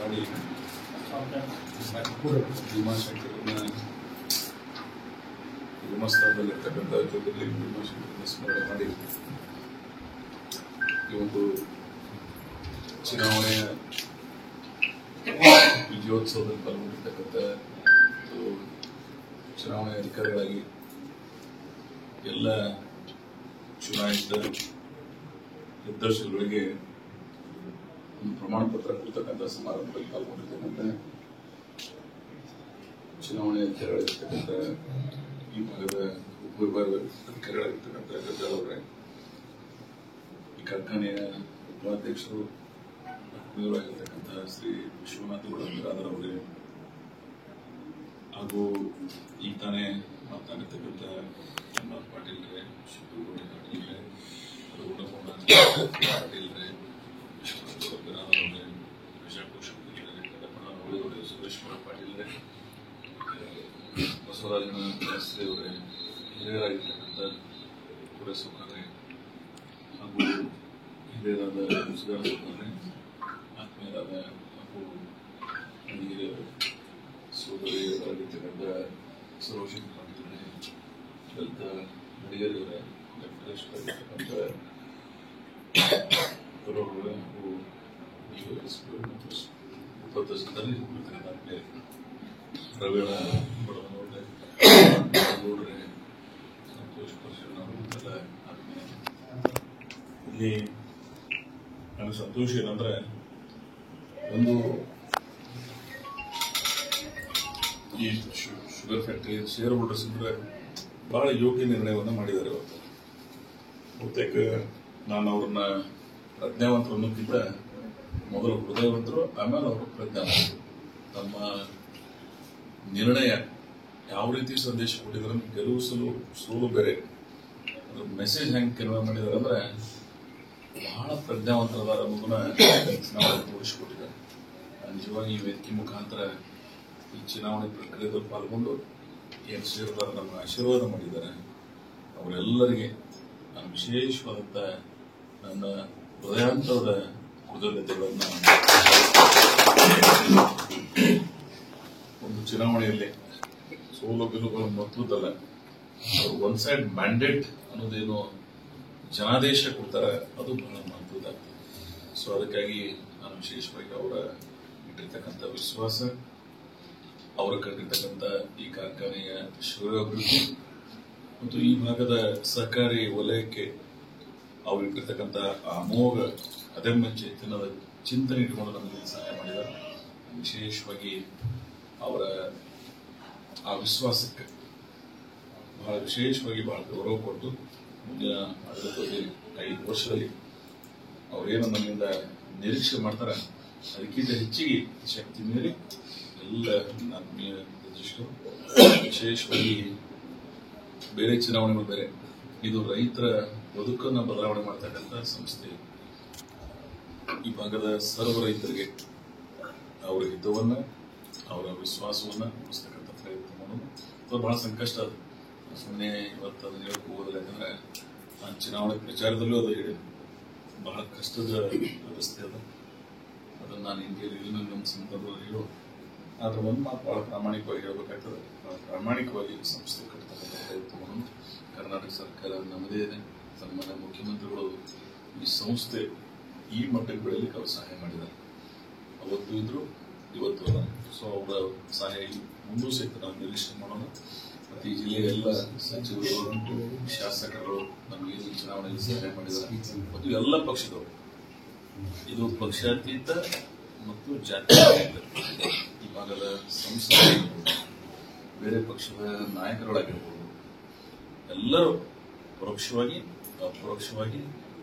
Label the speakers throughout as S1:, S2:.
S1: ಮಾಡಿ ಭೀಮಾಶಂಕರನ್ನ ಧರ್ಮಸ್ಥಳದಲ್ಲಿರ್ತಕ್ಕಂಥ ಜೊತೆಗೆ ಭೀಮಾಶಂಕರನ್ನ ಸ್ಮರಣೆ ಮಾಡಿ ಈ ಒಂದು ಚುನಾವಣೆಯ ವಿಜಯೋತ್ಸವದಲ್ಲಿ ಪಾಲ್ಗೊಂಡಿರ್ತಕ್ಕಂಥ ಚುನಾವಣೆ ಅಧಿಕಾರಿಗಳಾಗಿ ಎಲ್ಲ ಚುನಾಯಿತ ನಿರ್ದೇಶಕರಿಗೆ ಒಂದು ಪ್ರಮಾಣ ಪತ್ರ ಕೊಡ್ತಕ್ಕಂಥ ಸಮಾರಂಭದಲ್ಲಿ ಪಾಲ್ಗೊಂಡಿರ್ತಕ್ಕಂಥ ಚುನಾವಣೆ ಅಧಿಕಾರಿಗಳಿರ್ತಕ್ಕಂಥ ಈ ಭಾಗದ ಉಪವಿಭಾಗದ ಅಧಿಕಾರಿಗಳಾಗಿರ್ತಕ್ಕಂಥ ಗದ್ದಾಳ್ ಅವರೇ, ಈ ಕಾರ್ಖಾನೆಯ ಉಪಾಧ್ಯಕ್ಷರು ಆಗಿರ್ತಕ್ಕಂಥ ಶ್ರೀ ವಿಶ್ವನಾಥ ಬಿರಾದರ್ ಅವರೇ, ಹಾಗೂ ಈಗ ತಾನೇ ಮಾತನಾಡಿರ್ತಕ್ಕಂಥ ಚಂದ್ರ ಪಾಟೀಲ್ರೆ, ಶಿವಗೌಡ ಪಾಟೀಲ್ರೆ, ರಘುನಗೌಡ ಪಾಟೀಲ್ರೆ, ವಿಶ್ವನಾಥ ಬಿರಾದರ್ ಅವರೇ, ವಿಜಯಪುರ ಕಡಪಣ್ಣವರೇ, ಸುರೇಶ್ ಪಾಟೀಲ್ರೆ, ಬಸವರಾಜನ ಶಾಸ್ತ್ರಿ ಅವರೇ, ಹಿರಿಯರಾಗಿರ್ತಕ್ಕಂಥ ಕುರೇಸೌಕರ್ರೆ ಹಾಗೂ ಹಿರಿಯರಾದ ಮುಸುಗಾರ ಸೌಕರ್ರೆ, ಆತ್ಮೀಯರಾದ ಹಾಗೂ ಹಿರಿಯ ಸೋದರಿಯರಾಗಿರ್ತಕ್ಕಂಥ ಸರೋಜಿನಿ ಪಾಟೀಲ್ರೆ, ದಲಿತ ನಡಿಗರಿವರೇ, ಲೆಫ್ಟಿನೆಂಟ್ ಬರೋರವರೇ ಹಾಗೂ ಉಪಸ್ಥಿತರಲ್ಲಿ ಇರ್ತಕ್ಕಂಥ ಆತ್ಮೀಯ ರವೀಣ ಬಡವನವರೇ, ಗೌಡ್ರೆ, ಸಂತೋಷ್ ಪರಶುರಾಮರೆಲ್ಲ ಆತ್ಮೀಯ. ಇಲ್ಲಿ ನನಗೆ ಸಂತೋಷ ಏನಂದ್ರೆ, ಒಂದು ಈ ಶುಗರ್ ಫ್ಯಾಕ್ಟರಿ ಶೇರ್ ಹೋಲ್ಡರ್ಸ್ ಅಂದ್ರೆ ಬಹಳ ಯೋಗ್ಯ ನಿರ್ಣಯವನ್ನು ಮಾಡಿದ್ದಾರೆ. ಇವತ್ತು ಬಹುತೇಕ ನಾನು ಅವ್ರನ್ನ ಪ್ರಜ್ಞಾವಂತರು ಅನ್ನೋಕ್ಕಿಂತ ಮೊದಲು ಹೃದಯವಂತರು, ಆಮೇಲೆ ಅವರು ಪ್ರಜ್ಞಾವಂತರು. ತಮ್ಮ ನಿರ್ಣಯ ಯಾವ ರೀತಿ ಸಂದೇಶ ಕೊಟ್ಟಿದ್ರೆ, ಗೆಲುವು ಸೋಲು ಬೇರೆ, ಅದ್ರ ಮೆಸೇಜ್ ಹೆಂಗೆ ಕೆಲವು ಮಾಡಿದಾರೆ ಅಂದ್ರೆ ಬಹಳ ಪ್ರಜ್ಞಾವಂತರದಾರ ಅನ್ನೋದನ್ನ ನಾವು ತೋರಿಸಿಕೊಟ್ಟಿದ್ದಾರೆ. ನಿಜವಾಗಿ ಈ ವೇದಿಕೆ ಮುಖಾಂತರ ಈ ಚುನಾವಣೆ ಪ್ರಕ್ರಿಯೆಯಲ್ಲಿ ಪಾಲ್ಗೊಂಡು ಏನು ಸೇರಿದಾರ ನಮಗೆ ಆಶೀರ್ವಾದ ಮಾಡಿದ್ದಾರೆ, ಅವರೆಲ್ಲರಿಗೆ ನಾನು ವಿಶೇಷವಾದಂಥ ನನ್ನ ಹೃದಯಾಂತರದ ಕೃತಜ್ಞತೆಗಳನ್ನ. ಒಂದು ಚುನಾವಣೆಯಲ್ಲಿ ಸೋಲು ಗೆಲುವುಗಳು ಮಹತ್ವದಲ್ಲ, ಒನ್ ಸೈಡ್ ಮ್ಯಾಂಡೇಟ್ ಅನ್ನೋದೇನು ಜನಾದೇಶ ಕೊಡ್ತಾರೆ, ಅದು ಬಹಳ ಮಹತ್ವದ್ದಾಗ್ತದೆ. ಸೊ ಅದಕ್ಕಾಗಿ ನಾನು ವಿಶೇಷವಾಗಿ ಅವರ ಇಟ್ಟಿರ್ತಕ್ಕಂಥ ವಿಶ್ವಾಸ, ಅವರ ಕಂಡಿರ್ತಕ್ಕಂಥ ಈ ಕಾರ್ಖಾನೆಯ ಶ್ರೇಯೋಭಿವೃದ್ಧಿ ಮತ್ತು ಈ ಭಾಗದ ಸಹಕಾರಿ ವಲಯಕ್ಕೆ ಅವರು ಇಟ್ಟಿರ್ತಕ್ಕಂಥ ಅಮೋಘ ಅದಮ್ಯ ಚೇತನದ ಚಿಂತನೆ ಇಟ್ಕೊಂಡು ನಮಗೆ ಸಹಾಯ ಮಾಡಿದ್ದಾರೆ. ವಿಶೇಷವಾಗಿ ಅವರ ಆ ವಿಶ್ವಾಸಕ್ಕೆ ಬಹಳ ವಿಶೇಷವಾಗಿ ಬಹಳ ಗೌರವ ಕೊಟ್ಟು ಮುಂದಿನ ಆಡಳಿತದಲ್ಲಿ 5 ವರ್ಷದಲ್ಲಿ ಅವರೇನು ನಮ್ಮಿಂದ ನಿರೀಕ್ಷೆ ಮಾಡ್ತಾರೆ ಅದಕ್ಕಿಂತ ಹೆಚ್ಚಿಗೆ ಶಕ್ತಿ ಮೀರಿ ಎಲ್ಲ ಆತ್ಮೀಯ ನಿರ್ದೇಶಕರು, ವಿಶೇಷವಾಗಿ ಬೇರೆ ಚುನಾವಣೆಗಳು ಬೇರೆ, ಇದು ರೈತರ ಬದುಕನ್ನು ಬದಲಾವಣೆ ಮಾಡ್ತಕ್ಕಂಥ ಸಂಸ್ಥೆ. ಈ ಭಾಗದ ಸರ್ವ ರೈತರಿಗೆ ಅವರ ಹಿತವನ್ನ, ಅವರ ವಿಶ್ವಾಸವನ್ನ ಉಳಿಸ್ತಕ್ಕಂಥ ಪ್ರಯತ್ನ ಮಾಡೋದು ಬಹಳ ಸಂಕಷ್ಟ. ಅದು ಸುಮ್ಮನೆ ಇವತ್ತು ಅದನ್ನ ಹೇಳಕ್ ಹೋಗೋದಿಲ್ಲ, ಯಾಕಂದ್ರೆ ನಾನು ಚುನಾವಣೆ ಪ್ರಚಾರದಲ್ಲೂ ಅದು ಹೇಳಿ ಬಹಳ ಕಷ್ಟದ ವ್ಯವಸ್ಥೆ ಅದ. ಅದನ್ನು ನಾನು ಹಿಂಗೆ ನಮ್ಮ ಸಂದರ್ಭದಲ್ಲಿ ಹೇಳೋ, ಆದ್ರೆ ಒಂದು ಮಾತು ಬಹಳ ಪ್ರಾಮಾಣಿಕವಾಗಿ ಹೇಳಬೇಕಾಗ್ತದೆ. ಬಹಳ ಪ್ರಾಮಾಣಿಕವಾಗಿ ಸಂಸ್ಥೆ ಕಟ್ಟತಕ್ಕಂಥ ಪ್ರಯತ್ನವನ್ನು ಕರ್ನಾಟಕ ಸರ್ಕಾರ ನಮ್ಮದೇ ಇದೆ. ಸನ್ಮಾನ್ಯ ಮುಖ್ಯಮಂತ್ರಿಗಳು ಈ ಸಂಸ್ಥೆ ಈ ಮಟ್ಟಕ್ಕೆ ಬೆಳೆಯಲಿಕ್ಕೆ ಅವರು ಸಹಾಯ ಮಾಡಿದ್ದಾರೆ. ಅವತ್ತು ಇದ್ರು, ಇವತ್ತು ಅಲ್ಲ. ಸೊ ಅವರ ಸಹಾಯ ಮುಂದೂ ಸಹಿತ ನಾವು ನಿರೀಕ್ಷೆ ಮಾಡೋಣ. ಮತ್ತು ಈ ಜಿಲ್ಲೆಯ ಎಲ್ಲ ಸಚಿವರು, ಶಾಸಕರು ನಮಗೆ ಈ ಚುನಾವಣೆಯಲ್ಲಿ ಸಹಾಯ ಮಾಡಿದ್ದಾರೆ. ಮತ್ತು ಎಲ್ಲ ಪಕ್ಷದವರು, ಇದು ಪಕ್ಷಾತೀತ ಮತ್ತು ಜಾತ್ಯತೀತ. ಈ ಭಾಗದ ಸಂಸದರು, ಬೇರೆ ಪಕ್ಷದ ನಾಯಕರುಗಳಾಗಿರ್ಬೋದು, ಎಲ್ಲರೂ ಪರೋಕ್ಷವಾಗಿ ಅಪರೋಕ್ಷವಾಗಿ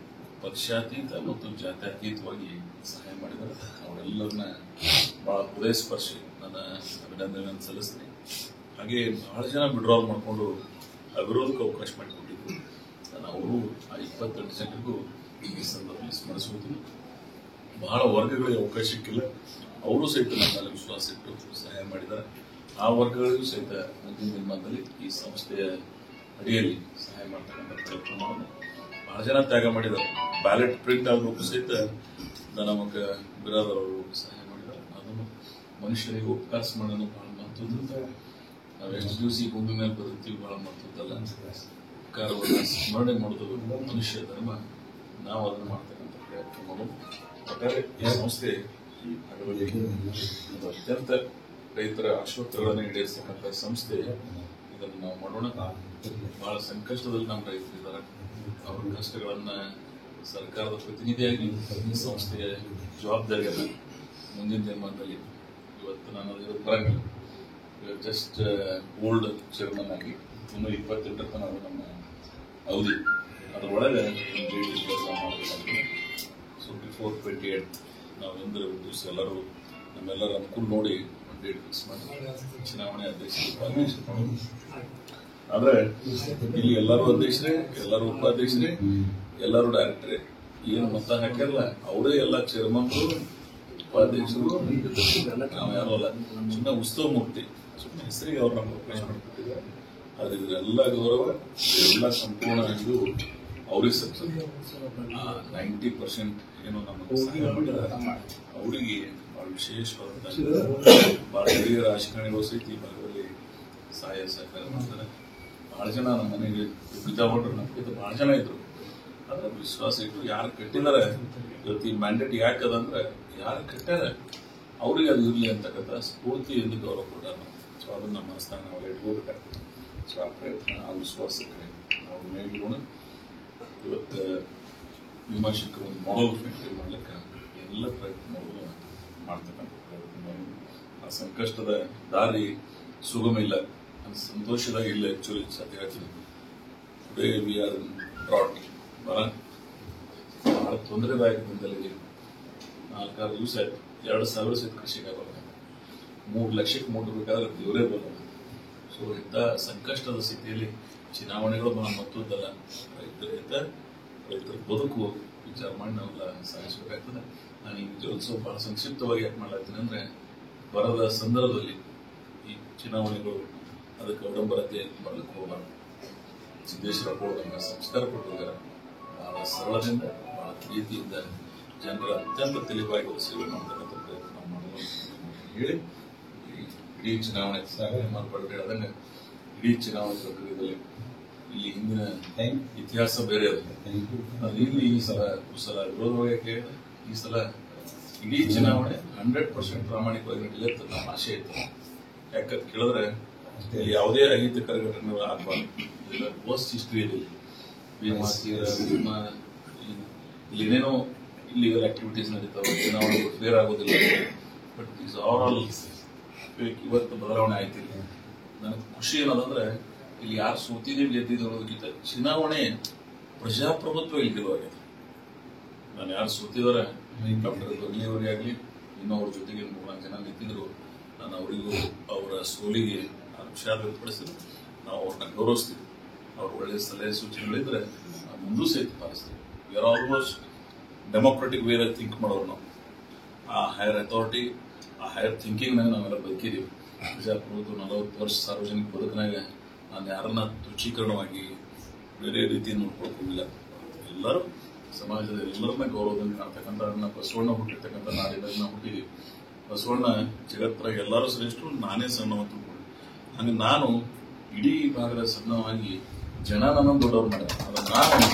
S1: ಪಕ್ಷಾತೀತ ಮತ್ತು ಜಾತ್ಯತೀತವಾಗಿ ಸಹಾಯ ಮಾಡಿದ್ದಾರೆ. ಅವರೆಲ್ಲರನ್ನ ಬಹಳ ಹೃದಯ ಸ್ಪರ್ಶಿ ನನ್ನ ಅಭಿನಂದನೆಯನ್ನು ಸಲ್ಲಿಸ್ತೀನಿ. ಹಾಗೆ ಬಹಳ ಜನ ವಿಡ್ರಾಲ್ ಮಾಡಿಕೊಂಡು ಅವಿರೋಧಕ್ಕೆ ಅವಕಾಶ ಮಾಡಿಕೊಟ್ಟಿದ್ದು ನಾನು ಅವರು ಆ 28 ಜನರಿಗೂ ಈ ಸಂದರ್ಭದಲ್ಲಿ ಸ್ಮರಿಸುವುದು. ಬಹಳ ವರ್ಗಗಳಿಗೆ ಅವಕಾಶ ಸಿಕ್ಕಿಲ್ಲ, ಅವರು ಸಹಿತ ನನ್ನ ಮೇಲೆ ವಿಶ್ವಾಸ ಇಟ್ಟು ಸಹಾಯ ಮಾಡಿದ್ದಾರೆ. ಆ ವರ್ಗಗಳಿಗೂ ಸಹಿತ ಮುಂದಿನ ದಿನಮಾನದಲ್ಲಿ ಈ ಸಂಸ್ಥೆಯ ಅಡಿಯಲ್ಲಿ ಸಹಾಯ ಮಾಡ್ತಕ್ಕಂಥ ಪ್ರಯತ್ನವನ್ನು ಬಹಳ ಜನ ತ್ಯಾಗ ಮಾಡಿದ್ದಾರೆ. ಬ್ಯಾಲೆಟ್ ಪ್ರಿಂಟ್ ಆಗೋಕ್ಕೂ ಸಹಿತ ನಮಗೆ ಬಿರಾದರ್ ಅವರು ಸಹಾಯ ಮಾಡಿದ್ದಾರೆ. ಅದನ್ನು ಮನುಷ್ಯರಿಗೆ ಉಪಕಾರ ಮಾಡೋದು ಬಹಳ ಮಹತ್ವದ. ನಾವು ಎಷ್ಟು ದಿವಸ ಈ ಭೂಮಿ ಮೇಲೆ ಬದುಕ್ತೀವಿ ಬಹಳ ಮಹತ್ವದಲ್ಲ. ಉಪಕಾರವನ್ನು ಸ್ಮರಣೆ ಮಾಡೋದು ಮನುಷ್ಯ ಧರ್ಮ. ನಾವು ಅದನ್ನು ಮಾಡ್ತಕ್ಕಂಥ ಪ್ರಯತ್ನ ಮಾಡೋದು. ಒಟ್ಟಾರೆ ಈ ಸಂಸ್ಥೆ ಈ ಭಾಗದಲ್ಲಿ ಇದು ಅತ್ಯಂತ ರೈತರ ಆಶೋತ್ತರಗಳನ್ನು ಈಡೇರಿಸತಕ್ಕಂಥ ಸಂಸ್ಥೆ. ಇದನ್ನು ನಾವು ಮಾಡೋಣ. ಬಹಳ ಸಂಕಷ್ಟದಲ್ಲಿ ನಮ್ಮ ರೈತರಿದ್ದಾರೆ. ಅವರ ಕಷ್ಟಗಳನ್ನ ಸರ್ಕಾರದ ಪ್ರತಿನಿಧಿಯಾಗಿ ಈ ಸಂಸ್ಥೆಯ ಜವಾಬ್ದಾರಿಯನ್ನ ಮುಂದಿನ ದಿನಮಾನದಲ್ಲಿ ಇವತ್ತು ನಾನು ಅದರ ಬರಂಗಿಲ್ಲ. ಜಸ್ಟ್ ಓಲ್ಡ್ ಚೇರ್ಮನ್ ಆಗಿ ಇನ್ನು 28 ತನಕ ನಮ್ಮ ಅವಧಿ ಅದರೊಳಗೆ ಕೆಲಸ ಮಾಡಬೇಕಾಗಿದೆ. ಸೊ ಬಿಫೋರ್ 28 ನಾವು ಒಂದು ದಿವಸ ಎಲ್ಲರೂ ನಮ್ಮೆಲ್ಲರ ಅನುಕೂಲ ನೋಡಿ ಒಂದು ಡೇಟ್ ಫಿಕ್ಸ್ ಮಾಡಿ ಚುನಾವಣೆ ಅಧ್ಯಕ್ಷ ಮಾಡೋದು. ಆದ್ರೆ ಇಲ್ಲಿ ಎಲ್ಲರೂ ಅಧ್ಯಕ್ಷರೇ, ಎಲ್ಲರೂ ಉಪಾಧ್ಯಕ್ಷರೇ, ಎಲ್ಲರೂ ಡೈರೆಕ್ಟರೇ. ಏನು ಮತ ಹಾಕಿರಲ್ಲ ಅವರೇ ಎಲ್ಲ ಚೇರ್ಮನ್ರು, ಉಪಾಧ್ಯಕ್ಷರು. ನಾವು ಯಾರು ಅಲ್ಲ, ಸುಮ್ಮನೆ ಉತ್ಸವ ಮೂರ್ತಿ, ಸುಮ್ಮನೆ ಹೆಸರಿಗೆ ಅವ್ರು ನಮ್ಗೆ ಅವಕಾಶ ಮಾಡಿಕೊಟ್ಟಿದ್ದಾರೆ. ಆದ್ರೆ ಇದರೆಲ್ಲ ಗೌರವ, ಎಲ್ಲ ಸಂಪೂರ್ಣ ಇದು ಅವ್ರಿಗೆ ಸಲ್ತದೆ. 90% ಏನು ನಮಗೆ ಸಹಾಯ ಮಾಡಿದ್ದಾರೆ ಅವರಿಗೆ ಬಹಳ ವಿಶೇಷವಾದಂತಹ ಬಹಳ ಹಿರಿಯ ರಾಜಕಾರಣಿಗಳು ಸಹಿತ ಈ ಭಾಗದಲ್ಲಿ ಸಹಾಯ ಸಹಕಾರ ಮಾಡ್ತಾರೆ. ಬಹಳ ಜನ ನಮ್ಮ ಮನೆಗೆ ಬಿದ್ದಾಕೊಂಡ್ರು, ನಮ್ಗಿಂತ ಬಹಳ ಜನ ಇದ್ರು. ಅದ್ರ ವಿಶ್ವಾಸ ಇಟ್ಟು ಯಾರು ಕಟ್ಟಿದ್ದಾರೆ ಇವತ್ತು ಈ ಮ್ಯಾಂಡೇಟ್ ಯಾಕದಂದ್ರೆ ಯಾರು ಕಟ್ಟಾರ ಅವ್ರಿಗೆ ಅದು ಇರಲಿ ಅಂತಕ್ಕಂಥ ಸ್ಫೂರ್ತಿಯಿಂದ ಗೌರವ ಕೊಟ್ಟಾರ. ಸೊ ಅದನ್ನ ನಮ್ಮ ಮನಸ್ಸಾಗ ನಾವು ಇಟ್ಕೋಬೇಕಾಗ್ತದೆ. ಸೊ ಆ ಪ್ರಯತ್ನ, ಆ ವಿಶ್ವಾಸಕ್ಕೆ ನಾವು ಮೇಲಿಡೋಣ. ಇವತ್ತು ವಿಮರ್ಶಕರು ಒಂದು ಮಾಡಲ್ ಫ್ಯಾಕ್ಟರಿ ಮಾಡ್ಲಿಕ್ಕೆ ಎಲ್ಲ ಪ್ರಯತ್ನ ಮಾಡ್ತಕ್ಕಂಥ ಪ್ರಯತ್ನ. ಆ ಸಂಕಷ್ಟದ ದಾರಿ ಸುಗಮ ಇಲ್ಲ, ಸಂತೋಷದಾಗ ಇಲ್ಲ. ಆಕ್ಚುಲಿ ಸತ್ಯ ಹೇಳ್ತೀನಿ, ಟುಡೇ ವಿ ಆರ್ ಬ್ರಾಡ್ ಬಹಳ ತೊಂದರೆದಾಯಕದಿಂದಲೇ 4-6 ದಿವಸ ಆಯ್ತು. 2,000 ಸಹಿತ ಕೃಷಿಗೆ ಆಗೋಲ್ಲ, 3 ಲಕ್ಷಕ್ಕೆ ಮುಟ್ಟಬೇಕಾದ್ರೆ ದೇವರೇ ಬರೋಲ್ಲ. ಸೊ ಇಂಥ ಸಂಕಷ್ಟದ ಸ್ಥಿತಿಯಲ್ಲಿ ಚುನಾವಣೆಗಳು ಬಹಳ ಮಹತ್ವದ್ದಲ್ಲ. ರೈತರ ಬದುಕು ವಿಚಾರ ಮಾಡಿ ನಾವೆಲ್ಲ ಸಾಗಿಸಬೇಕಾಗ್ತದೆ. ನಾನು ಈ ವಿಜಯೋತ್ಸವ ಬಹಳ ಸಂಕ್ಷಿಪ್ತವಾಗಿ ಯಾಕೆ ಮಾಡ್ಲಾಗ್ತೀನಿ ಅಂದ್ರೆ, ಬರದ ಸಂದರ್ಭದಲ್ಲಿ ಈ ಚುನಾವಣೆಗಳು ಅದಕ್ಕೆ ಅವಡಂಬರತೆ ಬರ್ಲಿಕ್ಕೆ ಹೋಗಬಾರ್ದು. ಸಿದ್ದೇಶ್ವರ ಹೋದಂಗ ಸಂಸ್ಕಾರ ಕೊಟ್ಟಿದ್ದಾರೆ. ಬಹಳ ಸರಳದಿಂದ, ಬಹಳ ಪ್ರೀತಿಯಿಂದ ಜನರ ಅತ್ಯಂತ ತಿಳಿವಾಗಿ ಸೇವೆ ಮಾಡತಕ್ಕಂಥ ಪ್ರಯತ್ನ ಮಾಡಲು ಹೇಳಿ, ಇಡೀ ಚುನಾವಣೆ ಹೇಳ್ದಂಗೆ ಇಡೀ ಚುನಾವಣೆ ಪ್ರಕ್ರಿಯೆಯಲ್ಲಿ ಇಲ್ಲಿ ಹಿಂದಿನ ಇತಿಹಾಸ ಬೇರೆ ಅದು ಇಲ್ಲಿ ಈ ಸಲ ವಿರೋಧವಾಗಿ ಈ ಸಲ ಇಡೀ ಚುನಾವಣೆ 100% ಪ್ರಾಮಾಣಿಕವಾಗಿ ನಡೀಲಿ ಅಂತ ನಮ್ಮ ಆಶೆ ಇತ್ತು. ಯಾಕಂತ ಕೇಳಿದ್ರೆ ಇಲ್ಲಿ ಯಾವುದೇ ಅಹಿತಕರ ಘಟನೆಗಳು ಆಗಬಾರ್ದು. ವರ್ಸ್ಟ್ ಹಿಸ್ಟ್ರಿ ಇದೆ ಇಲ್ಲೇನೇನೋ ಇಲ್ಲಿಗಲ್ ಆಕ್ಟಿವಿಟೀಸ್ ನಡೀತಾವೆ, ಚುನಾವಣೆ ಫೇರ್ ಆಗೋದಿಲ್ಲ. ಬಟ್ ಈಸ್ ಓವರ್ ಆಲ್ ಇವತ್ತು ಬದಲಾವಣೆ ಆಯ್ತಿಲ್ಲ. ನನಗೆ ಖುಷಿ ಏನದಂದ್ರೆ ಇಲ್ಲಿ ಯಾರು ಸೋತಿದ್ದೀವಿ ಗೆದ್ದಿದ್ದು ಅನ್ನೋದಕ್ಕಿಂತ ಚುನಾವಣೆ ಪ್ರಜಾಪ್ರಭುತ್ವ ಇಲ್ಲಿ ಗೆಲುವಾಗಿದೆ. ನಾನು ಯಾರು ಸೋತಿದಾರೆ ಡಾಕ್ಟರ್ ಧ್ವನಿ ಅವರಿಗೆ ಆಗಲಿ, ಇನ್ನೊವ್ರ ಜೊತೆಗೆ 3-4 ಜನ ನಿಂತಿದ್ರು. ನಾನು ಅವರಿಗೂ ಅವರ ಸೋಲಿಗೆ ವಿಷಾದ ವ್ಯಕ್ತಪಡಿಸಿದ್ರು. ನಾವು ಅವ್ರನ್ನ ಗೌರವಿಸ್ತೀವಿ. ಅವ್ರ ಒಳ್ಳೆಯ ಸಲಹೆ ಸೂಚನೆಗಳಿದ್ರೆ ನಾವು ಮುಂದೂ ಸಹಿತ ಪಾಲಿಸ್ತೀವಿ. ವಿ ಆರ್ ಆಲ್ಮೋಸ್ಟ್ ಡೆಮೋಕ್ರೆಟಿಕ್ ವೇದಾಗ ಥಿಂಕ್ ಮಾಡೋರು ನಾವು. ಆ ಹೈಯರ್ ಅಥಾರಿಟಿ, ಆ ಹೈಯರ್ ಥಿಂಕಿಂಗ್ನಾಗ ನಾವೆಲ್ಲ ಬದುಕಿದ್ದೀವಿ. ಪ್ರಜಾಪ್ರಭುತ್ವ 40 ವರ್ಷ ಸಾರ್ವಜನಿಕ ಬದುಕಿನಾಗ ನಾನು ಯಾರನ್ನ ತುಚ್ಛೀಕರಣವಾಗಿ ಬೇರೆ ರೀತಿ ನೋಡ್ಕೊಳ್ಕೋಗಿಲ್ಲ. ಎಲ್ಲರೂ ಸಮಾಜದ ಎಲ್ಲರನ್ನ ಗೌರವದಿಂದ ಕಾಣ್ತಕ್ಕಂಥ ಬಸವಣ್ಣ ಹುಟ್ಟಿರ್ತಕ್ಕಂಥ ನಾಡಿನಲ್ಲಿ ನಾವು ಹುಟ್ಟಿದ್ದೀವಿ. ಬಸವಣ್ಣ ಜಗತ್ತರ ಎಲ್ಲರೂ ಶ್ರೇಷ್ಠರು, ನಾನೇ ಸಣ್ಣವಂತೂ ಕೂಡ. ಹಂಗೆ ನಾನು ಇಡೀ ಭಾಗದ ಸಣ್ಣವಾಗಿ ಜನ ನನ್ನನ್ನು ದೊಡ್ಡವ್ರು ಮಾಡ್ಯಾರ. ಅದನ್ನು ನಾನು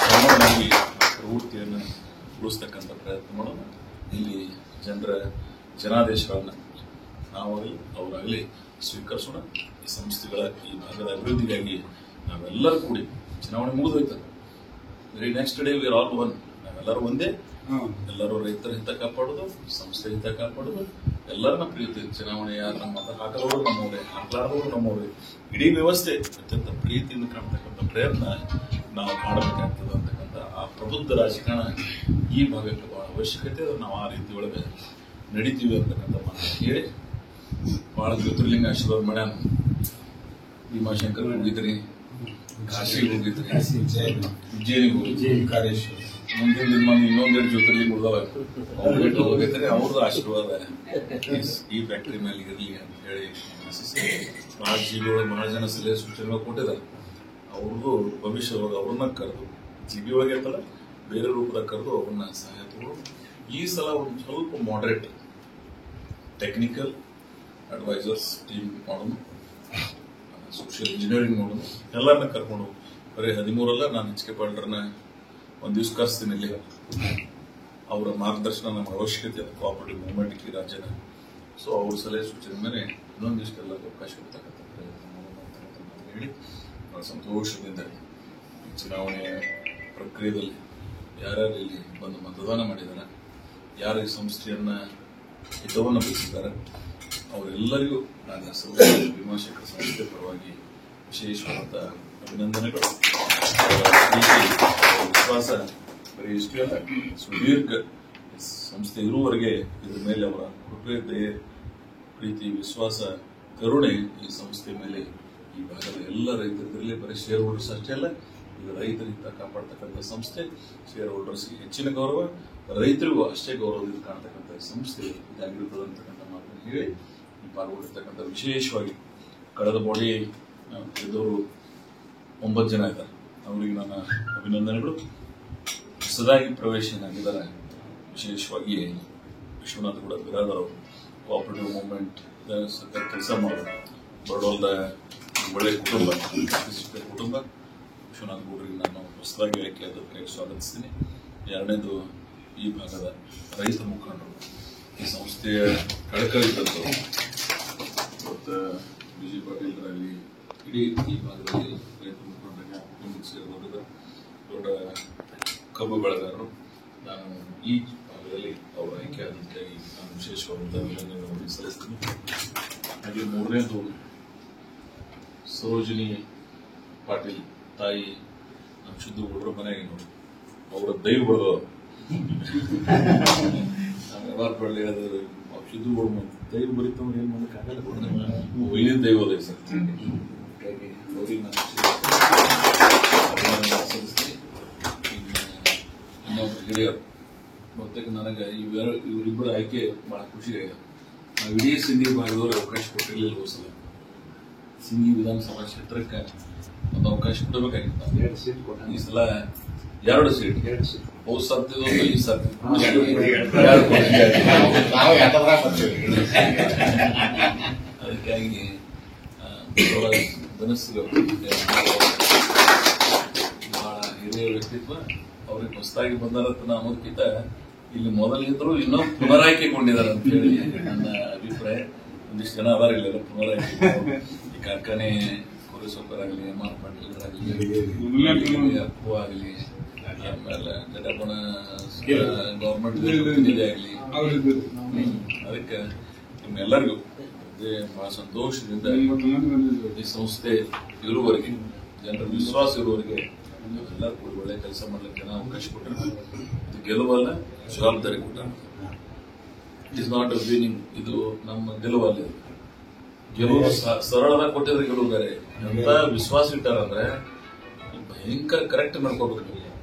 S1: ಸಣ್ಣವಾಗಿ ಪ್ರವೃತ್ತಿಯನ್ನು ಉಳಿಸ್ತಕ್ಕಂಥ ಪ್ರಯತ್ನ ಮಾಡೋಣ. ಇಲ್ಲಿ ಜನರ ಜನಾದೇಶಗಳನ್ನ ನಾವಾಗಲಿ ಅವರಾಗಲಿ ಸ್ವೀಕರಿಸೋಣ. ಈ ಸಂಸ್ಥೆಗಳ ಈ ಭಾಗದ ಅಭಿವೃದ್ಧಿಗಾಗಿ ನಾವೆಲ್ಲರೂ ಕೂಡಿ, ಚುನಾವಣೆ ಮುಗಿದೋಯ್ತಾರೆ, very next day we are all one. ನಾವೆಲ್ಲರೂ ಒಂದೇ. ಎಲ್ಲರೂ ರೈತರ ಹಿತ ಕಾಪಾಡೋದು, ಸಂಸ್ಥೆ ಹಿತ ಕಾಪಾಡೋದು, ಎಲ್ಲರನ್ನ ಪ್ರೀತಿ. ಚುನಾವಣೆ ಯಾರು ನಮ್ಮ ಮತ ಹಾಕದವರು ನಮ್ಮವರೇ, ಹಾಕಲಾರದವರು ನಮ್ಮವರೇ. ಇಡೀ ವ್ಯವಸ್ಥೆ ಅತ್ಯಂತ ಪ್ರೀತಿಯಿಂದ ಕಾಣ್ತಕ್ಕಂಥ ಪ್ರಯತ್ನ ನಾವು ಮಾಡಬೇಕಾಗ್ತದೆ ಅಂತಕ್ಕಂಥ ಆ ಪ್ರಬುದ್ಧ ರಾಜಕಾರಣ ಈ ಭಾಗಕ್ಕೆ ಬಹಳ ಅವಶ್ಯಕತೆ. ನಾವು ಆ ರೀತಿ ಒಳಗೆ ನಡೀತೀವಿ ಅಂತಕ್ಕಂಥ ಮಾತು ಹೇಳಿ, ಬಹಳ ಜ್ಯೋತಿರ್ಲಿಂಗ ಆಶೀರ್ವಾದ ಮಾಡ್ಯಾನ. ಭೀಮಾಶಂಕರ್ ಹೋಗಿದ್ರಿ, ಕಾಶಿಗೆ ಹೋಗಿದ್ರಿ, ಉಜ್ಜಯಿನಿಗೆ ಹೋಗಿದ್ರಿ, ಮುಂದಿನ ದಿನ ಇನ್ನೊಂದೆರಡು ಜ್ಯೋತಿರ್ಲಿಂಗ ಉಳಿದವ ಅವ್ರಿಗೆ ಹೋಗಿದ್ರೆ ಅವ್ರದ್ದು ಆಶೀರ್ವಾದ ಈ ಫ್ಯಾಕ್ಟರಿ ಮೇಲೆ ಇರಲಿ ಅಂತ ಹೇಳಿ ಬಹಳ ಜಿಬಿಯೊಳಗೆ ಬಹಳ ಜನ ಸಲಹೆ ಸೂಚನೆಗಳು ಕೊಟ್ಟಿದ್ದಾರೆ. ಅವ್ರದ್ದು ಭವಿಷ್ಯ ಒಳಗೆ ಅವ್ರನ್ನ ಕರೆದು, ಜಿಬಿ ಒಳಗೆ ಇರ್ತಲ್ಲ ಬೇರೆ ರೂಪದಾಗ ಕರೆದು ಅವ್ರನ್ನ ಸಹಾಯ ತಗೊಂಡು ಈ ಸಲ ಒಂದು ಸ್ವಲ್ಪ ಮಾಡ್ರೇಟ್ ಟೆಕ್ನಿಕಲ್ ಅಡ್ವೈಸರ್ಸ್ ಟೀಮ್ ಮಾಡೋಣ, ಸೋಷಿಯಲ್ ಇಂಜಿನಿಯರಿಂಗ್ ಮಾಡೋಣ, ಎಲ್ಲರನ್ನ ಕರ್ಕೊಂಡು ಬರೀ 13 ನಾನು ಎಚ್ ಕೆ ಪಾಟೀಲ್ರನ್ನ ಒಂದು ದಿವಸ ಕರೆಸ್ತೀನಿ ಇಲ್ಲಿ. ಅವರ ಮಾರ್ಗದರ್ಶನ ನಮ್ಗೆ ಅವಶ್ಯಕತೆ ಇದೆ ಕೋಆಪರೇಟಿವ್ ಮೂವ್ಮೆಂಟ್ ಈ ರಾಜ್ಯದ. ಸೊ ಅವ್ರ ಸಲಹೆ ಸೂಚನೆ ಮೇಲೆ ಇನ್ನೊಂದು ದಿವಸಕ್ಕೆಲ್ಲ ಅವಕಾಶ ಕೊಡ್ತಕ್ಕಂಥ ಪ್ರಯತ್ನ ಮಾಡೋಣ ಅಂತ ಹೇಳಿ ನಾವು ಸಂತೋಷದಿಂದ ಈ ಚುನಾವಣೆಯ ಪ್ರಕ್ರಿಯೆಯಲ್ಲಿ ಯಾರ್ಯಾರು ಇಲ್ಲಿ ಬಂದು ಮತದಾನ ಮಾಡಿದ್ದಾರೆ, ಯಾರು ಈ ಸಂಸ್ಥೆಯನ್ನ ಹಿತವನ್ನು ಬಯಸಿದ್ದಾರೆ ಅವರೆಲ್ಲರಿಗೂ ನಾನು ಭೀಮಾಶಂಕರ ಸಂಸ್ಥೆ ಪರವಾಗಿ ವಿಶೇಷವಾದ ಅಭಿನಂದನೆಗಳು. ವಿಶ್ವಾಸ ಬರೀ ಇಷ್ಟೇ ಅಲ್ಲ, ಸುದೀರ್ಘ ಸಂಸ್ಥೆ ಇರುವವರೆಗೆ ಇದ್ರ ಮೇಲೆ ಅವರ ಕೃಪೆ, ದಯೆ, ಪ್ರೀತಿ, ವಿಶ್ವಾಸ, ಕರುಣೆ ಈ ಸಂಸ್ಥೆ ಮೇಲೆ ಈ ಭಾಗದ ಎಲ್ಲ ರೈತರಿರಲಿ. ಬರೀ ಶೇರ್ ಹೋಲ್ಡರ್ಸ್ ಅಷ್ಟೇ ಅಲ್ಲ, ಇದು ರೈತರಿಂದ ಕಾಪಾಡ್ತಕ್ಕಂಥ ಸಂಸ್ಥೆ. ಶೇರ್ ಹೋಲ್ಡರ್ಸ್ಗೆ ಹೆಚ್ಚಿನ ಗೌರವ, ರೈತರಿಗೂ ಅಷ್ಟೇ ಗೌರವದಿಂದ ಕಾಣ್ತಕ್ಕಂಥ ಸಂಸ್ಥೆ ಇದಾಗಿರುತ್ತದೆ ಅಂತಕ್ಕಂಥ ಮಾತನ್ನು ಹೇಳಿ ಈ ಪಾಲ್ಗೊಂಡಿರ್ತಕ್ಕಂಥ ವಿಶೇಷವಾಗಿ ಕಳೆದ ಬಾಡಿ ಗೆದ್ದವರು 9 ಜನ ಇದ್ದಾರೆ. ಅವರಿಗೆ ನನ್ನ ಅಭಿನಂದನೆಗಳು. ಹೊಸದಾಗಿ ಪ್ರವೇಶನಾಗಿದ್ದಾರೆ ವಿಶೇಷವಾಗಿ ವಿಶ್ವನಾಥ್ ಕೂಡ ಬಿರಾದರ್ ಅವರು ಕೋಆಪರೇಟಿವ್ ಮೂವ್ಮೆಂಟ್ ಕೆಲಸ ಮಾಡೋದು ಬರೋಲ್ದ ಒಳ್ಳೆ ಕುಟುಂಬ, ವಿಶ್ವನಾಥ್ ಗೌಡ್ರಿಗೆ ನಾನು ಹೊಸದಾಗಿ ಆಯ್ಕೆ ಅದಕ್ಕೆ ಸ್ವಾಗತಿಸ್ತೀನಿ. ಎರಡನೇದು ಈ ಭಾಗದ ರೈತ ಮುಖಂಡರು, ಈ ಸಂಸ್ಥೆಯ ಕಳಕಳಿದಂಥವ್ರು, ಮತ್ತು ಬಿಜಿ ಪಾಟೀಲ್ರಲ್ಲಿ ಇಡೀ ಈ ಭಾಗದಲ್ಲಿ ರೈತ ಮುಖಂಡರಿಗೆ ಕುಟುಂಬಕ್ಕೆ ಸೇರಿದವರಿದ್ದಾರೆ. ದೊಡ್ಡ ಕಬ್ಬು ಬೆಳೆಗಾರರು. ನಾನು ಈ ಭಾಗದಲ್ಲಿ ಅವರ ಆಯ್ಕೆ ಆದಂತಾಗಿ ನಾನು ವಿಶೇಷವಾದಂಥ ಅಭಿನಂದನೆಗಳನ್ನು ಸಲ್ಲಿಸ್ತೀನಿ. ಹಾಗೆ ಮೂರನೇದು ಸರೋಜಿನಿ ಪಾಟೀಲ್ ತಾಯಿ ನಮ್ಮ ಸಿದ್ದು ಮನೆಗೆ ನೋಡಿ ಅವರ ದೈವಗಳು ಬಳ್ಳಿ ಹೇಳಿದ್ರು ಸಿದ್ದು ದೈವ ಬರೀತವ್ರು ಏನ್ ಮಾಡೋಕ್ಕಾಗಲ್ಲ, ಏನೇನು ದೈವ ಅದೇ ಸರ್. ಹಾಗಾಗಿ ಅವ್ರಿಗೆ ನಾನು ಸಲ್ಲಿಸ್ತೀನಿ. ಇನ್ನೊಬ್ಬರು ಹಿರಿಯರು ಬಹುತೇಕ ನನಗೆ ಇವರಿಬ್ಬರ ಆಯ್ಕೆ ಬಹಳ ಖುಷಿಯಾಗಿದೆ. ನಾವು ಇಡೀ ಸಿಂಗಿ ಭಾಗದವರು ಅವಕಾಶ ಕೊಟ್ಟಿರಲಿಲ್ಲ. ಹೋಸಲ ಸಿಂಗಿ ವಿಧಾನಸಭಾ ಕ್ಷೇತ್ರಕ್ಕೆ ಒಂದು ಅವಕಾಶ ಕೊಡಬೇಕಾಗಿತ್ತು. ಈ ಸಲ 2 ಸೀಟ್ ಹೋದ್ ಸಾಧ್ಯದೊಂದು ಈ ಸಾಧ್ಯ ಅದಕ್ಕಾಗಿ ಧನಸ್ಸುಗಳು ಬಹಳ ಹಿರಿಯ ವ್ಯಕ್ತಿತ್ವ. ಅವ್ರಿಗೆ ಹೊಸದಾಗಿ ಬಂದಾರಂತ ಅನ್ನೋದಕ್ಕಿಂತ ಇಲ್ಲಿ ಮೊದಲಿದ್ರು ಇನ್ನೂ ಪುನರಾಯ್ಕೆಗೊಂಡಿದ್ದಾರೆ ಅಂತ ಹೇಳಿ ನನ್ನ ಅಭಿಪ್ರಾಯ. ಒಂದಿಷ್ಟು ಜನ ಅದಾರ ಇಲ್ಲ ಪುನರಾಯ್ಕೆ. ಈ ಕಾರ್ಖಾನೆ ಕೋರೇಶ್ವರರಾಗಲಿ, ಎಂ ಆರ್ ಪಾಟೀಲ್ರಾಗಲಿ, ಅಪ್ಪು ಆಗಲಿ, ಆಮೇಲೆ ಗದಗನ ಗೌರ್ಮೆಂಟ್ ಆಗಲಿ, ಅದಕ್ಕೆ ನಿಮ್ಮೆಲ್ಲರಿಗೂ ಬಹಳ ಸಂತೋಷದಿಂದ ಈ ಸಂಸ್ಥೆ ಇರುವವರೆಗೆ, ಜನರ ವಿಶ್ವಾಸ ಇರುವವರೆಗೆ ಎಲ್ಲರೂ ಕೂಡ ಒಳ್ಳೆ ಕೆಲಸ ಮಾಡ್ಲಿಕ್ಕೆ ನಾವು ಅವಕಾಶ ಕೊಟ್ಟಿರ್ತೀವಿ. ಇದು ಗೆಲುವಲ್ಲ, ಜವಾಬ್ದಾರಿ ಕೂಡ. It is not a winning. ಇದು ನಮ್ಮ ಗೆಲುವಲ್ಲ. ಗೆಲುವು ಸರಳದಾಗ ಕೊಟ್ಟಿದ್ರೆ ಗೆಲುವು ಬೇರೆ. ಎಂತ ವಿಶ್ವಾಸ ಇಟ್ಟಾರಂದ್ರೆ ಭಯಂಕರ ಕರೆಕ್ಟ್ ಮಾಡ್ಕೋಬೇಕು.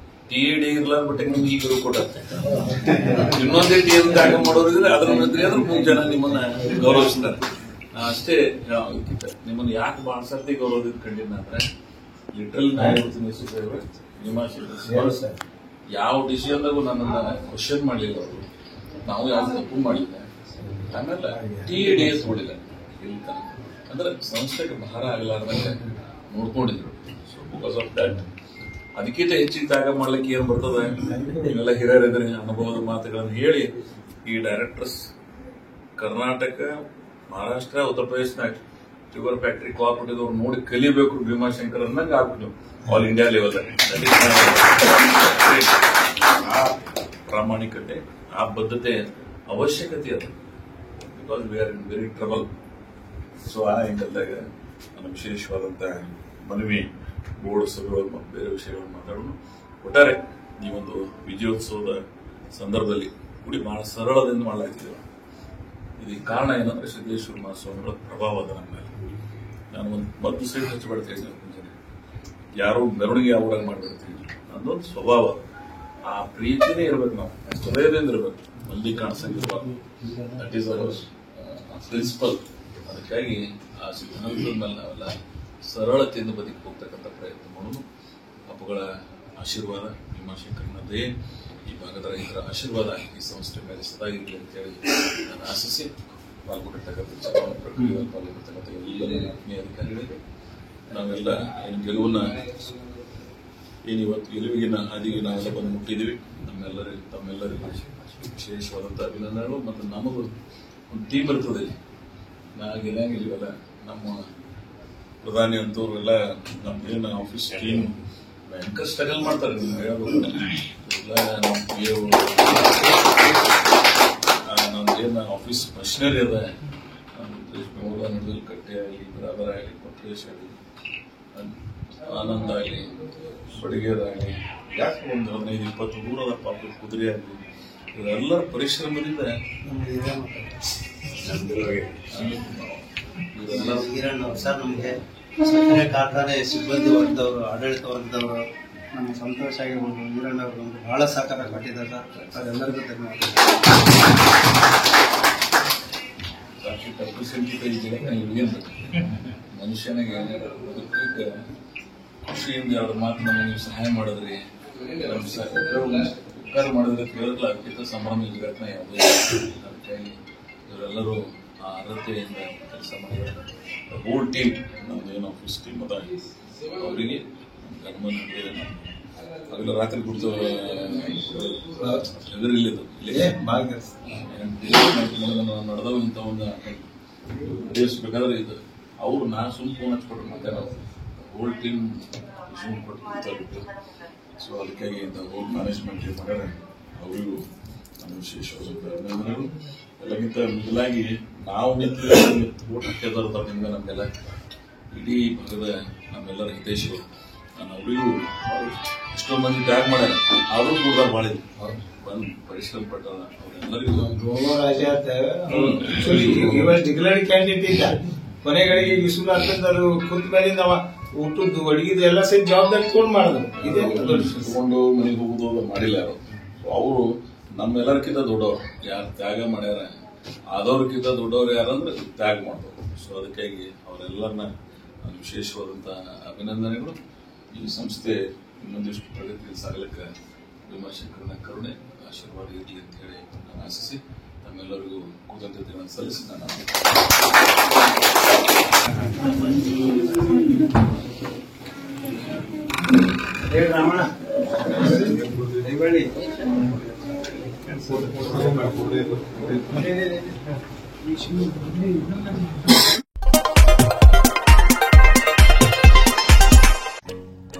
S1: ಟಿ.ಡಿ ಇರ್ಲಾರ ಬಟ್ಟೆ ನಿಮ್ಗೆ ಈ ಗೆಲುವು ಕೊಟ್ಟ ಇನ್ನೊಂದೇ ಟಿ ತ್ಯಾಗ ಮಾಡೋರಿದ್ರೆ ಅದ್ರ ನಂತರ 3 ಜನ ನಿಮ್ಮನ್ನ ಗೌರವಿಸ್ತಾರೆ. ಅಷ್ಟೇ ನಿಮ್ಮನ್ನ ಯಾಕೆ ಬಹಳ ಸರ್ತಿ ಗೌರವದಿಂದ ಕಂಡಿನ ಅಂದ್ರೆ ಲಿಟ್ರಲ್ ಯಾವ ಡಿಸಿಷನ್ದಾಗೂ ನನ್ನನ್ನ ಕ್ವಶನ್ ಮಾಡಲಿಲ್ಲ ಅವರು. ನಾವು ಯಾವ ತಪ್ಪು ಮಾಡಿಲ್ಲ. ಆಮೇಲೆ ಟಿ.ಡಿ ತೋಡಿಲ್ಲ ಅಂದ್ರೆ ಸಂಸ್ಥೆಗೆ ಭಾರ ಆಗಲಾರ್ದಂಗೆ ನೋಡ್ಕೊಂಡಿದ್ರು. ಸೊ ಬಿಕಾಸ್ ಆಫ್ ದಟ್ ಅದಕ್ಕಿಂತ ಹೆಚ್ಚಿನ ತ್ಯಾಗ ಮಾಡ್ಲಿಕ್ಕೆ ಏನ್ ಬರ್ತದೆ? ನೀವೆಲ್ಲ ಹಿರಿಯರಿದ್ರೆ ಅನುಭವದ ಮಾತುಗಳನ್ನು ಹೇಳಿ ಈ ಡೈರೆಕ್ಟರ್ಸ್ ಕರ್ನಾಟಕ, ಮಹಾರಾಷ್ಟ್ರ, ಉತ್ತರ ಪ್ರದೇಶನಾಗ ಶುಗರ್ ಫ್ಯಾಕ್ಟರಿ ಕೋಆಪರೇಟಿವ್ ಅವ್ರು ನೋಡಿ ಕಲಿಬೇಕು ಭೀಮಾಶಂಕರ್ ಅನ್ನಂಗೆ ಆಗ್ಬಿಟ್ಟು ಆಲ್ ಇಂಡಿಯಾ ಲೆವೆಲ್. ಆ ಪ್ರಾಮಾಣಿಕತೆ, ಆ ಬದ್ಧತೆ ಅವಶ್ಯಕತೆ ಅದು. Because we are in very trouble. So ಆ ಆ್ಯಂಗಲ್ದಾಗ ನನ್ನ ವಿಶೇಷವಾದಂತ ಮನವಿ, ಬೋರ್ಡ್ ಸಭೆಗಳು ಮತ್ತು ಬೇರೆ ವಿಷಯಗಳನ್ನು ಮಾತಾಡೋಣ. ಒಟ್ಟಾರೆ ಈ ಒಂದು ವಿಜಯೋತ್ಸವದ ಸಂದರ್ಭದಲ್ಲಿ ಕೂಡಿ ಬಹಳ ಸರಳದಿಂದ ಮಾಡಲಾಗ್ತಿದ್ದೇವೆ. ಇದಕ್ಕೆ ಕಾರಣ ಏನಂದ್ರೆ ಸಿದ್ದೇಶ್ವರ ಮಹಾಸ್ವಾಮಿಗಳ ಪ್ರಭಾವ ಅದ ನಮ್ಮ ಮೇಲೆ. ನಾನು ಒಂದು ಮದ್ದು ಸೈಡ್ ಹಚ್ಚಿಬಿಡ್ತೀನಿ, ಯಾರು ಮೆರವಣಿಗೆ ಯಾವಾಗ ಮಾಡಿಬಿಡ್ತೀವಿ ಅನ್ನೊಂದು ಸ್ವಭಾವ. ಆ ಪ್ರೀತಿನೇ ಇರ್ಬೇಕು, ನಾವು ಹೃದಯದಿಂದ ಇರ್ಬೇಕು, ಮಂದಿ ಕಾಣಿಸಂಗಿರ್ಬಾರ್ದು. That is our principle. ಅದಕ್ಕಾಗಿ ಆ ಸಿದ್ಧಾಂತದ ಮೇಲೆ ನಾವೆಲ್ಲ ಸರಳತೆಯಿಂದ ಬದುಕಿ ಹೋಗ್ತಕ್ಕಂಥ ಪ್ರಯತ್ನ ಮಾಡೋದು. ಅಪ್ಪುಗಳ ಆಶೀರ್ವಾದ, ಭೀಮಾಶಂಕರನ ದಯೆ, ಈ ಭಾಗದ ರೈತರ ಆಶೀರ್ವಾದ ಈ ಸಂಸ್ಥೆ ಮೇಲೆ ಸದಾ ಇರಲಿ ಅಂತೇಳಿ ನಾನು ಆಶಿಸಿ ಪಾಲ್ಗೊಂಡಿರ್ತಕ್ಕಂಥ ಚುನಾವಣಾ ಪ್ರಕ್ರಿಯೆಯಲ್ಲಿ ಪಾಲ್ಗೊಂಡಿರ್ತಕ್ಕಂಥ ಎಲ್ಲ ಆತ್ಮೀಯ ಅಧಿಕಾರಿಗಳಿಗೆ ನಾವೆಲ್ಲ ಏನು ಗೆಲುವನ್ನ ಏನಿವತ್ತು ಗೆಲುವಿಗಿನ ಹಾದಿಗೆ ನಾವೆಲ್ಲ ಬಂದು ಮುಟ್ಟಿದ್ದೀವಿ. ತಮ್ಮೆಲ್ಲರಿಗೂ ವಿಶೇಷವಾದಂಥ ಅಭಿನಂದನೆಗಳು. ಮತ್ತು ನಮಗೂ ಒಂದು ಟೀಮ್ ಇರ್ತದೆ. ನಾವೇನಾಗಿದ್ದೀವಲ್ಲ, ನಮ್ಮ ಪ್ರಧಾನಿ ಅಂತವ್ರೆಲ್ಲ ನಮ್ದೇನು ಆಫೀಸ್ ಟೀಮ್ ಭಯಂಕರ ಸ್ಟ್ರಗಲ್ ಮಾಡ್ತಾರೆ. ನೀವು ಹೇಳ್ಬೇಕು, ಎಲ್ಲ ನಮ್ದೇನು ಆಫೀಸ್ ಮಷಿನರಿ ಅದ, ನಡುವಲ್ಲಿ ಕಟ್ಟೆ ಆಗಲಿ, ಬರಾಬರ ಆಗಲಿ, ಕೊಟ್ರೇಶ್ ಆಗಲಿ, ಆನಂದ ಆಗಲಿ, ಬಡಿಗೇರಾಗಲಿ, ಯಾಕೆ ಒಂದು 15-20 ದೂರದ ಪಾಪ ಕುದುರೆ ಆಗಲಿ, ಇವರೆಲ್ಲರ ಪರಿಶ್ರಮದಿಂದ
S2: ಸರ್, ನಮಗೆ ಸಕ್ಕರೆ ಕಾರ್ಖಾನೆ ಸಿಬ್ಬಂದಿ ವರ್ಗದವರು, ಆಡಳಿತ ವರ್ಗದವರು, ನಮ್ಮ ಸಂತೋಷ ಆಗಿರ್ಬೋದು, ಈರಣ್ಣವರು ನಮ್ಗೆ ಬಹಳ ಸಹಕಾರ ಕೊಟ್ಟಿದ್ದಾರೆ ಸರ್. ಅದೆಲ್ಲರಿಗೂ ಧನ್ಯವಾದ.
S1: ಮನುಷ್ಯನಿಗೆ ಖುಷಿಯಿಂದ ಅವ್ರ ಮಾತು ನಮಗೆ ಸಹಾಯ ಮಾಡಿದ್ರಿ, ಉಪಕಾರ ಮಾಡಿದ್ರೆ ಕೇಳಲ್ಲ, ಅದಕ್ಕಿಂತ ಸಂಭ್ರಮ ಜಗತ್ತಿನ ಯಾವುದೇ. ಅದಕ್ಕಾಗಿ ಇವರೆಲ್ಲರೂ ಆ ಅರ್ಹತೆಯಿಂದ ಕೆಲಸ ಮಾಡಿದ್ದಾರೆ. ಹೋಲ್ ಟೀಮ್, ನಮ್ದು ಏನು ಆಫೀಸ್ ಟೀಮ್ ಅದ, ಅವರಿಗೆ ಗಮನ ಅವೆಲ್ಲ ರಾತ್ರಿ ಕುರಿತು ಎದುರಿಲ್ಲಿದ್ದು ನಡೆದವು ಇಂಥ ಒಂದು ನಡೆಸಬೇಕಾದ್ರೆ ಇದು ಅವ್ರು ನಾನು ಫೋನ್ ಹಚ್ಕೊಟ್ರು, ಮತ್ತೆ ನಾವು ಹೋಲ್ ಟೀಮ್ ಕೊಟ್ಟು. ಸೊ ಅದಕ್ಕಾಗಿ ಹೋಲ್ ಮ್ಯಾನೇಜ್ಮೆಂಟ್ ಮಾಡ್ಯಾರ, ಅವರಿಗೂ ನಮ್ಮ ವಿಶೇಷವಾದಂಥ ಅಭಿನಂದನೆಗಳು. ಎಲ್ಲಕ್ಕಿಂತ ಮಿಗಿಲಾಗಿ ನಾವು ಓಟ್ ಹಾಕಿದಾರ ನಿಮ್ಗೆ ನಮಗೆಲ್ಲ ಇಡೀ ಭಾಗದ ನಮ್ಮೆಲ್ಲರ ಹಿತೈಷಿಗಳು, ನಾನು ಅವರಿಗೂ ಎಷ್ಟೋ ಮಂದಿ ಟ್ಯಾಗ್ ಮಾಡ್ಯಾರ, ಆದರೂ ಕೂಡ ಮಾಡಿದ್ವಿ, ಬಂದು ಪರಿಶ್ರಮ ಪಟ್ಟಾರ.
S3: ಡಿಕ್ಲೇರ್ಡ್ ಕ್ಯಾಂಡಿಡೇಟ್ ಇದ್ದ, ಕೊನೆಗಳಿಗೆ ವಿಸುಲ್ ಅಂತಂದ್ರು ಕುಂತ ಮೇಲಿಂದ ಊಟದ್ದು ಅಡಿಗೆದು ಎಲ್ಲ ಸೇರಿ ಜವಾಬ್ದಾರಿ ತಗೊಂಡು ಮಾಡಿದ್ರು. ಇದೇ
S1: ತಗೊಂಡು ಮನೆಗೆ ಹೋಗುದು ಮಾಡಿಲ್ಲ ಯಾರು. ಅವರು ನಮ್ಮೆಲ್ಲರಿಗಿಂತ ದೊಡ್ಡವ್ರು, ಯಾರು ತ್ಯಾಗ ಮಾಡ್ಯಾರ ಆದವ್ರಿಗಿಂತ ದೊಡ್ಡವ್ರು ಯಾರಂದ್ರೆ ತ್ಯಾಗ ಮಾಡೋದು. ಸೊ ಅದಕ್ಕಾಗಿ ಅವರೆಲ್ಲರನ್ನ ವಿಶೇಷವಾದಂಥ ಅಭಿನಂದನೆಗಳು. ಈ ಸಂಸ್ಥೆ ಇನ್ನೊಂದಿಷ್ಟು ಪ್ರಗತಿಯಲ್ಲಿ ಸಾಗಲಿಕ್ಕೆ ಭೀಮಾಶಂಕರನ ಕರುಣೆ ಆಶೀರ್ವಾದ ಇರಲಿ ಅಂತ ಹೇಳಿ ನಾನು ಆಶಿಸಿ ತಮ್ಮೆಲ್ಲರಿಗೂ ಕೃತಜ್ಞತೆಗಳನ್ನು ಸಲ್ಲಿಸಿ ನಾನು
S2: ರಾಮಣ್ಣ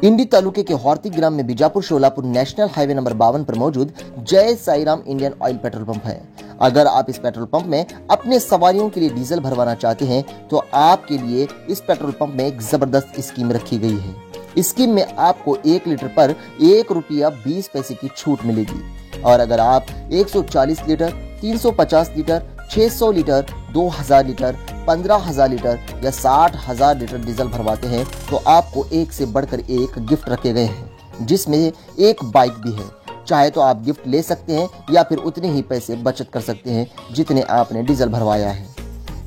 S4: इंडी तालुके के हौरती ग्राम में Bijapur Solapur national highway number 52 पर मौजूद Jai Sairam Indian Oil petrol pump है। अगर आप इस पेट्रोल पंप में अपने सवारियों के लिए डीजल भरवाना चाहते हैं तो आपके लिए इस पेट्रोल पंप में एक जबरदस्त स्कीम रखी गई है। इस स्कीम में आपको 1 लीटर पर ₹1.20 की छूट मिलेगी और अगर आप 140 litre, 350 litre, 600 litre, 2000 litre, 15,000 litre या 60,000 लीटर डीजल भरवाते हैं तो आपको एक से बढ़कर एक गिफ्ट रखे गए हैं, जिसमें एक बाइक भी है। चाहे तो आप गिफ्ट ले सकते हैं या फिर उतने ही पैसे बचत कर सकते हैं जितने आपने डीजल भरवाया है।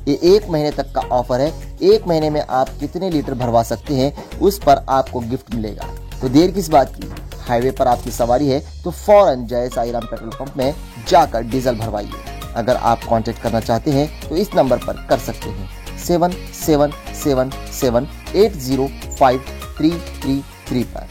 S4: ये 1 महीने तक का ऑफर है। 1 महीने में आप कितने लीटर भरवा सकते हैं उस पर आपको गिफ्ट मिलेगा। तो देर किस बात की, हाईवे पर आपकी सवारी है तो फौरन जय साईराम पेट्रोल पंप में जाकर डीजल भरवाइए। अगर आप कांटेक्ट करना चाहते हैं तो इस नंबर पर कर सकते हैं 7777805333 पर।